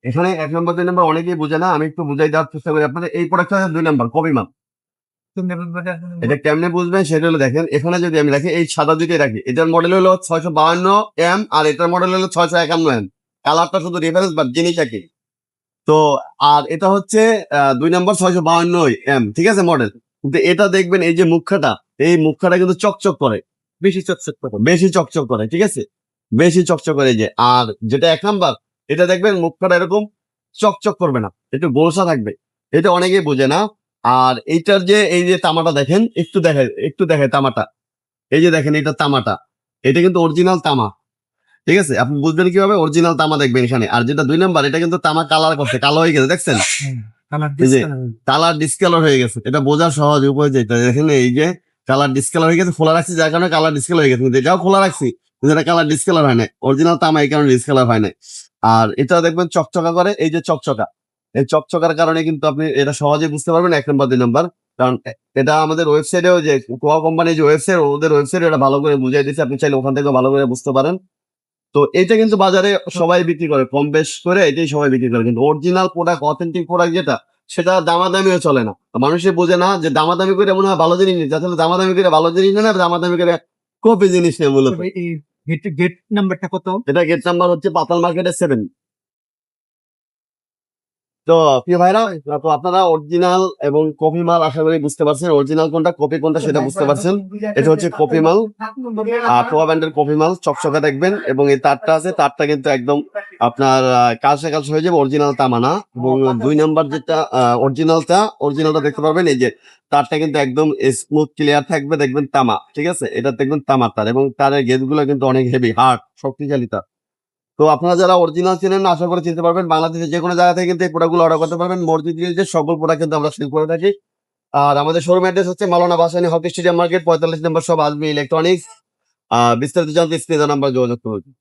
এখানে ১ নম্বর ২ নম্বর অনেকেই বোঝে না। আমি একটু বুঝাই দেওয়ার চেষ্টা করি আপনাদের। এই প্রোডাক্টটা ২ নম্বর কপি মাল। এটা কেমনে বুঝবেন সেটা হলো দেখেন, এখানে যদি আমি রাখি এই সাদা দুইটাই রাখি। এটার মডেল হলো ৬৫২ আর এটার মডেল হলো ৬৫১ কালারটা শুধু রেফারেন্স বাট জিনিস একই। তো আর এটা হচ্ছে ২ নম্বর ৬৫২ ঠিক আছে মডেল। কিন্তু এটা দেখবেন এই যে মুখখাটা, এই মুখখাটা কিন্তু চকচক করে। বেশি চকচক করে। বেশি চকচক করে, ঠিক আছে? বেশি চকচক করে এই যে। আর যেটা ১ নাম্বার এটা দেখবেন মুখখাটা এরকম চকচক করবে না। একটু গোলসা থাকবে। এটা অনেকেই বোঝে না। আর এইটার যে এই যে তামাটা দেখেন, একটু দেখায় তামাটা। এই যে দেখেন এটা তামাটা। এটা কিন্তু অরিজিনাল তামা। ঠিক আছে? আপনি বুঝবেন কিভাবে? অরিজিনাল তামা দেখবেন এখানে। আর যেটা ২ নাম্বার এটা কিন্তু তামা কালার করছে। কালো হয়ে গেছে দেখছেন? এই যে কালার ডিসকালার হয়ে গেছে। এটা বোঝার সহজ উপায় যেটা দেখেন এই যে কালার ডিসকালার হয়ে গেছে, খোলা রাখছি যার কারণে কালার ডিসকালার হয়ে গেছে। কিন্তু এটাও খোলা রাখছি কিন্তু এটা কালার ডিসকালার হয় নাই। অরিজিনাল তামা এই কারণে ডিসকালার হয় নাই। আর এটা দেখবেন চকচকা করে, এই যে চকচকা। এই চকচকার কারণে কিন্তু আপনি এটা সহজে বুঝতে পারবেন ১ নাম্বার ২ নাম্বার। কারণ এটা আমাদের ওয়েবসাইটেও যে কোয়া কোম্পানির যে ওয়েবসাইট ওদের ওয়েবসাইটে এটা ভালো করে বুঝাই দিয়েছে। আপনি চাইলে ওখান থেকেও ভালো করে বুঝতে পারেন। তো এটা কিন্তু বাজারে সবাই বিক্রি করে। কম বেশ করে এটাই সবাই বিক্রি করে। কিন্তু অরিজিনাল প্রোডাক্ট, অথেন্টিক প্রোডাক্ট যেটা সেটা দামাদামিও চলে না। মানুষে বোঝে না যে দামাদামি করে মনে হয় ভালো জিনিস নিচ্ছে। আসলে দামাদামি করে ভালো জিনিস নেয় না, দামাদামি করে কপি জিনিস নেয় মূলত। এই গেট নাম্বারটা কত? এটা গেট নাম্বার হচ্ছে পাতাল মার্কেটের 7। তো প্রিয় ভাইরা, তো আপনারা অরিজিনাল এবং কপি মাল আশা করি বুঝতে পারছেন। অরিজিনাল কোনটা কপি কোনটা সেটা বুঝতে পারছেন। এটা হচ্ছে কপি মাল, টোয়া ব্র্যান্ডের কপি মাল চকচকা দেখবেন। এবং এই তারটা আছে, তারটা কিন্তু একদম আপনার কালসে কালসে হয়ে যাবে, অরিজিনাল তামা না। এবং ২ নাম্বার যেটা অরিজিনালটা দেখতে পারবেন এই যে তারটা কিন্তু একদম স্মুথ ক্লিয়ার থাকবে, দেখবেন তামা। ঠিক আছে? এটা দেখবেন তামার তার এবং তারের গেজ গুলো কিন্তু অনেক হেভি, হার্ড, শক্তিশালী তার। তো আপনারা যারা অরিজিনাল চেনেন না আশা করে চিনতে পারবেন। বাংলাদেশের যে কোনো জায়গা থেকে কিন্তু এই প্রোডাক্টগুলো অর্ডার করতে পারবেন। মসজিদ রিলেটেড সকল প্রোডাক্ট কিন্তু আমরা সেল করে থাকি। আর আমাদের শোরুম অ্যাড্রেস হচ্ছে মাওলানা ভাসানী হকি স্টেডিয়াম মার্কেট ৪৫ নম্বর শপ আজমি ইলেকট্রনিক্স। বিস্তারিত জানতে স্ক্রিনে দেওয়া নাম্বার যোগাযোগ করুন।